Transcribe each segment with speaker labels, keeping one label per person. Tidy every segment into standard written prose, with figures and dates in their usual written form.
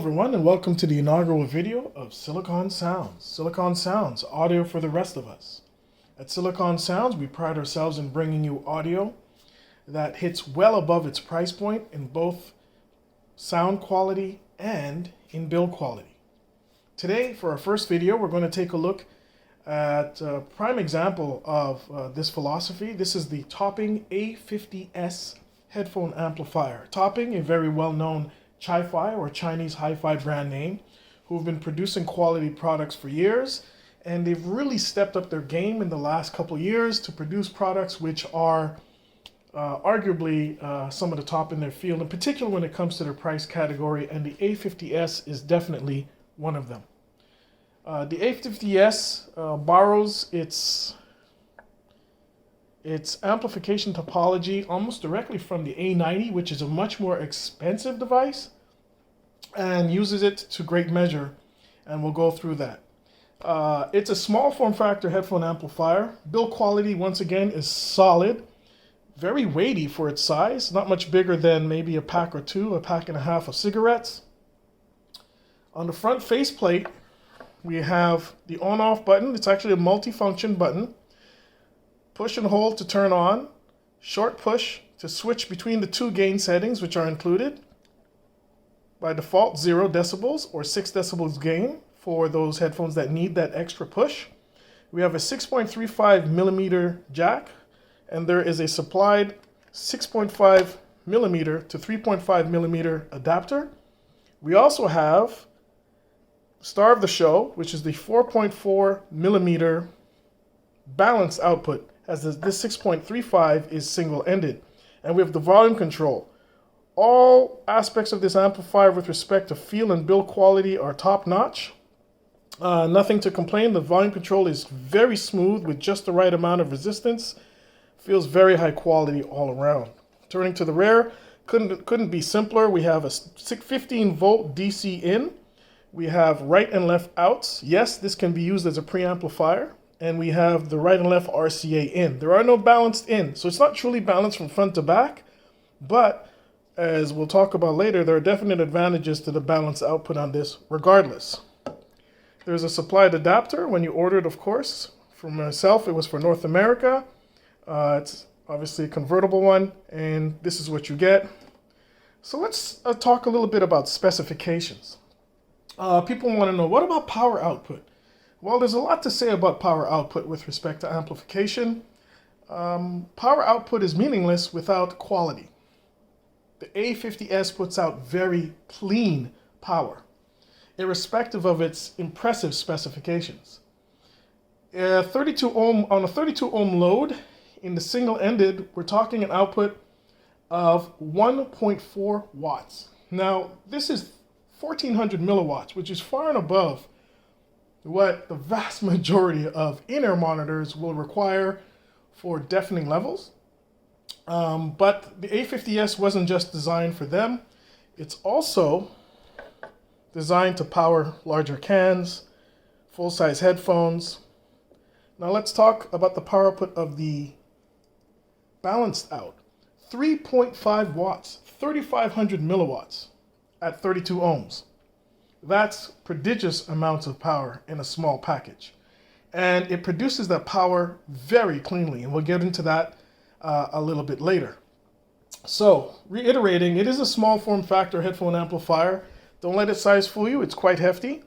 Speaker 1: everyone, and welcome to the inaugural video of Silicon Sounds. Silicon Sounds, audio for the rest of us. At Silicon Sounds, we pride ourselves in bringing you audio that hits well above its price point in both sound quality and in build quality. Today, for our first video, we're going to take a look at a prime example of this philosophy. This is the Topping a50s headphone amplifier. Topping, a very well-known ChiFi or Chinese hi-fi brand name, who've been producing quality products for years, and they've really stepped up their game in the last couple of years to produce products which are arguably some of the top in their field, in particular when it comes to their price category, and the a50s is definitely one of them. The a50s borrows its amplification topology almost directly from the A90, which is a much more expensive device, and uses it to great measure, and we'll go through that. It's a small form factor headphone amplifier. Build quality, once again, is solid. Very weighty for its size, not much bigger than maybe a pack or two, a pack and a half of cigarettes. On the front faceplate, we have the on-off button. It's actually a multi-function button. Push and hold to turn on, short push to switch between the two gain settings, which are included. By default, 0 decibels or 6 decibels gain for those headphones that need that extra push. We have a 6.35 millimeter jack, and there is a supplied 6.5 millimeter to 3.5 millimeter adapter. We also have star of the show, which is the 4.4 millimeter balanced output, as this 6.35 is single-ended. And we have the volume control. All aspects of this amplifier with respect to feel and build quality are top-notch. Nothing to complain. The volume control is very smooth with just the right amount of resistance. Feels very high quality all around. Turning to the rear, couldn't be simpler. We have a 15-volt DC in. We have right and left outs. Yes, this can be used as a preamplifier. And we have the right and left RCA in. There are no balanced in, so it's not truly balanced from front to back, but as we'll talk about later, there are definite advantages to the balanced output on this regardless. There's a supplied adapter when you order it, of course. For myself, it was for North America. It's obviously a convertible one, and this is what you get. So let's talk a little bit about specifications. People want to know, what about power output? Well, there's a lot to say about power output with respect to amplification. Power output is meaningless without quality. The a50s puts out very clean power, irrespective of its impressive specifications. On a 32 ohm load, in the single-ended, we're talking an output of 1.4 watts. Now, this is 1400 milliwatts, which is far and above what the vast majority of in-ear monitors will require for deafening levels. But the a50s wasn't just designed for them. It's also designed to power larger cans, full-size headphones. Now let's talk about the power output of the balanced out. 3.5 watts, 3500 milliwatts at 32 ohms. That's prodigious amounts of power in a small package. And it produces that power very cleanly, and we'll get into that a little bit later. So, reiterating, it is a small form factor headphone amplifier. Don't let its size fool you, it's quite hefty.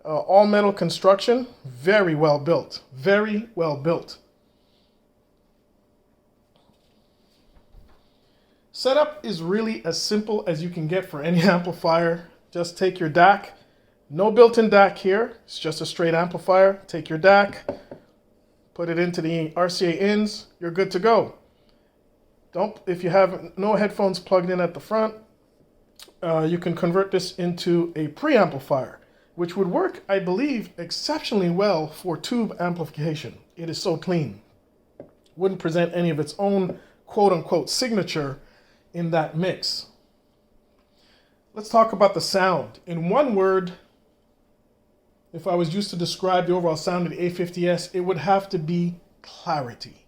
Speaker 1: All metal construction, very well built, very well built. Setup is really as simple as you can get for any amplifier. Just take your DAC, no built-in DAC here, it's just a straight amplifier. Take your DAC, put it into the RCA ins, you're good to go. If you have no headphones plugged in at the front, you can convert this into a preamplifier, which would work, I believe, exceptionally well for tube amplification. It is so clean. Wouldn't present any of its own quote-unquote signature in that mix. Let's talk about the sound. In one word, if I was used to describe the overall sound of the a50s, it would have to be clarity.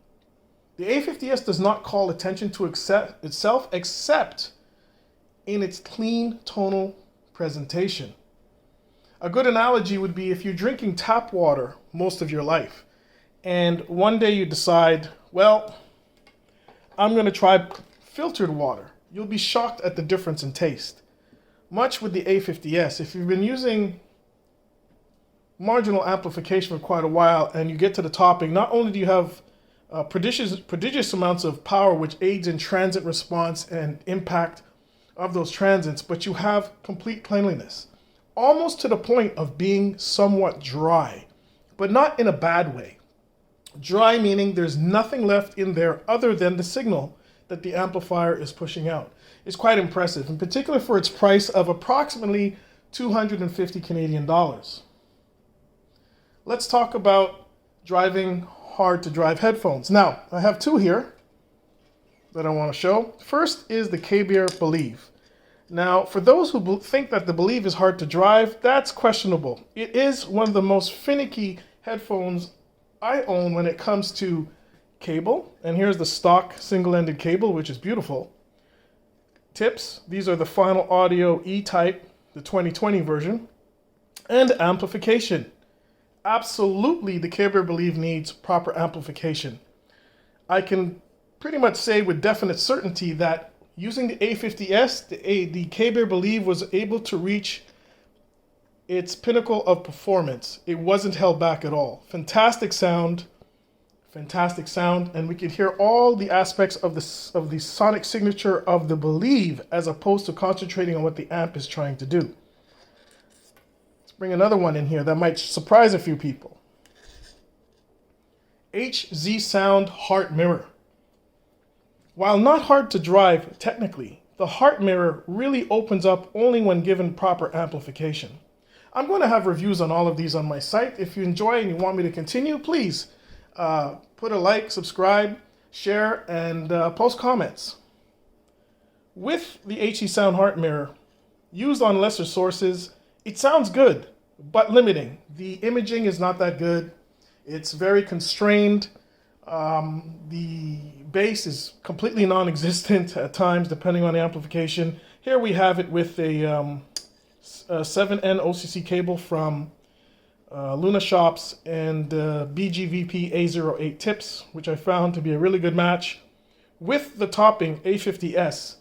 Speaker 1: The a50s does not call attention to itself except in its clean tonal presentation. A good analogy would be if you're drinking tap water most of your life, and one day you decide, well, I'm going to try filtered water. You'll be shocked at the difference in taste. Much with the A50s, if you've been using marginal amplification for quite a while and you get to the topping, not only do you have prodigious amounts of power which aids in transient response and impact of those transients, but you have complete cleanliness, almost to the point of being somewhat dry, but not in a bad way. Dry meaning there's nothing left in there other than the signal that the amplifier is pushing out. It's quite impressive, in particular for its price of approximately 250 Canadian dollars. Let's talk about driving hard to drive headphones. Now, I have two here that I want to show. First is the KBR Believe. Now, for those who think that the Believe is hard to drive, that's questionable. It is one of the most finicky headphones I own when it comes to cable. And here's the stock single-ended cable, which is beautiful. Tips, these are the Final Audio E-Type, the 2020 version. And amplification. Absolutely, the KBR Believe needs proper amplification. I can pretty much say with definite certainty that using the A50s, the KBR Believe was able to reach its pinnacle of performance. It wasn't held back at all. Fantastic sound, and we could hear all the aspects of the sonic signature of the Believe as opposed to concentrating on what the amp is trying to do. Bring another one in here that might surprise a few people. HZ Sound Heart Mirror. While not hard to drive technically, the heart mirror really opens up only when given proper amplification. I'm going to have reviews on all of these on my site. If you enjoy and you want me to continue, please put a like, subscribe, share, and post comments. With the HZ Sound Heart Mirror, used on lesser sources, it sounds good, but limiting. The imaging is not that good. It's very constrained. The bass is completely non-existent at times, depending on the amplification. Here we have it with a 7N OCC cable from Luna Shops and BGVP A08 tips, which I found to be a really good match. With the topping A50s,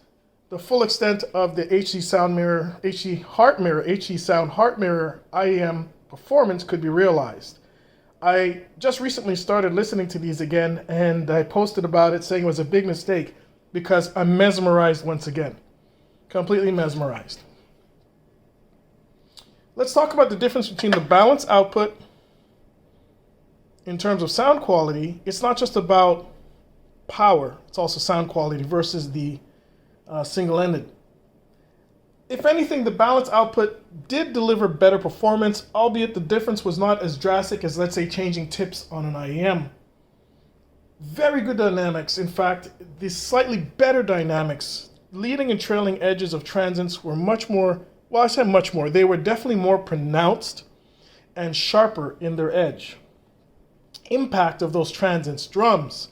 Speaker 1: the full extent of the HZ Sound Mirror, HZ Sound Heart Mirror IEM performance could be realized. I just recently started listening to these again, and I posted about it saying it was a big mistake because I'm mesmerized once again. Completely mesmerized. Let's talk about the difference between the balance output in terms of sound quality. It's not just about power, it's also sound quality versus the single-ended. If anything, the balance output did deliver better performance, albeit the difference was not as drastic as, let's say, changing tips on an IEM. Very good dynamics. In fact, the slightly better dynamics, leading and trailing edges of transients were much more, well, I said much more, they were definitely more pronounced and sharper in their edge. Impact of those transients, drums,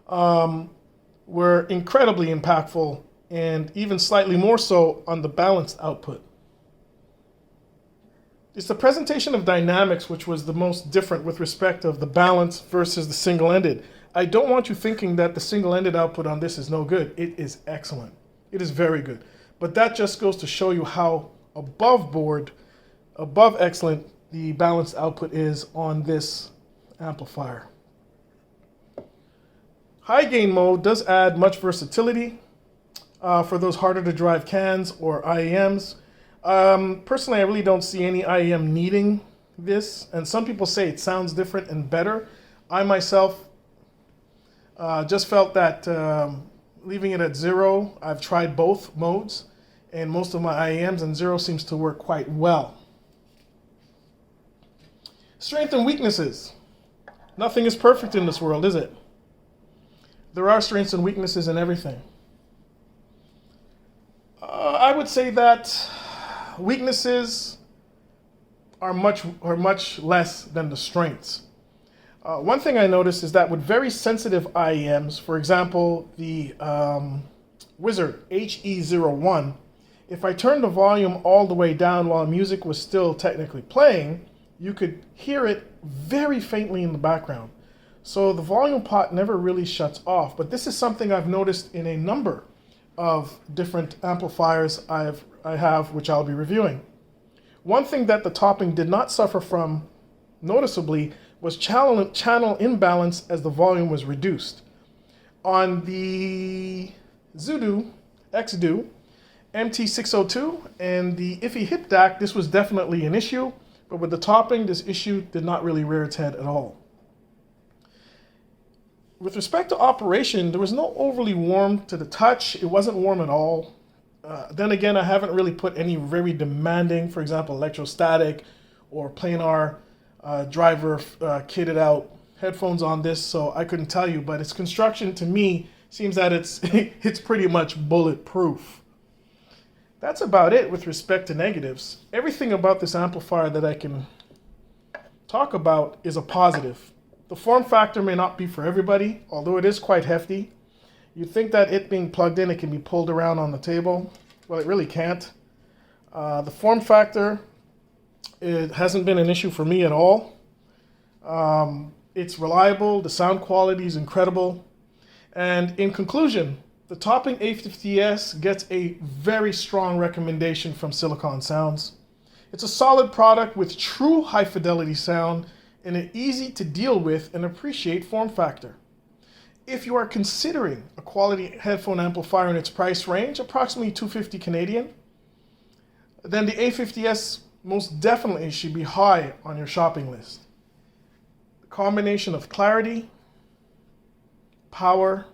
Speaker 1: were incredibly impactful, and even slightly more so on the balanced output. It's the presentation of dynamics which was the most different with respect of the balance versus the single-ended. I don't want you thinking that the single-ended output on this is no good. It is excellent. It is very good. But that just goes to show you how above board, above excellent, the balanced output is on this amplifier. High gain mode does add much versatility for those harder to drive cans or IEMs. Personally, I really don't see any IEM needing this, and some people say it sounds different and better. I myself just felt that leaving it at 0, I've tried both modes and most of my IEMs, and 0 seems to work quite well. Strengths and weaknesses. Nothing is perfect in this world, is it? There are strengths and weaknesses in everything. I would say that weaknesses are much less than the strengths. One thing I noticed is that with very sensitive IEMs, for example, the Wizard HE01, If I turned the volume all the way down while music was still technically playing, you could hear it very faintly in the background. So the volume pot never really shuts off, but this is something I've noticed in a number of different amplifiers I have, which I'll be reviewing. One thing that the topping did not suffer from noticeably was channel imbalance as the volume was reduced. On the Xudo, XDo, MT602, and the IFI hip DAC, this was definitely an issue, but with the topping, this issue did not really rear its head at all. With respect to operation, there was no overly warm to the touch. It wasn't warm at all. Then again, I haven't really put any very demanding, for example, electrostatic or planar driver kitted out headphones on this, so I couldn't tell you, but its construction to me seems that it's pretty much bulletproof. That's about it with respect to negatives. Everything about this amplifier that I can talk about is a positive. The form factor may not be for everybody, although it is quite hefty. You'd think that it being plugged in, it can be pulled around on the table. Well, it really can't. The form factor, it hasn't been an issue for me at all. It's reliable, the sound quality is incredible. And in conclusion, the topping a50s gets a very strong recommendation from Silicon Sounds. It's a solid product with true high fidelity sound and an easy to deal with and appreciate form factor. If you are considering a quality headphone amplifier in its price range, approximately $250 Canadian, then the a50s most definitely should be high on your shopping list. The combination of clarity, power,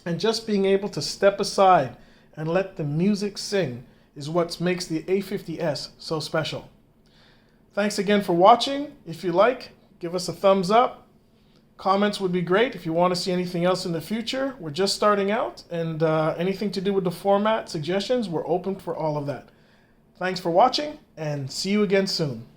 Speaker 1: and just being able to step aside and let the music sing is what makes the a50s so special. Thanks again for watching. If you like, give us a thumbs up. Comments would be great if you want to see anything else in the future. We're just starting out, and anything to do with the format, suggestions, we're open for all of that. Thanks for watching, and see you again soon.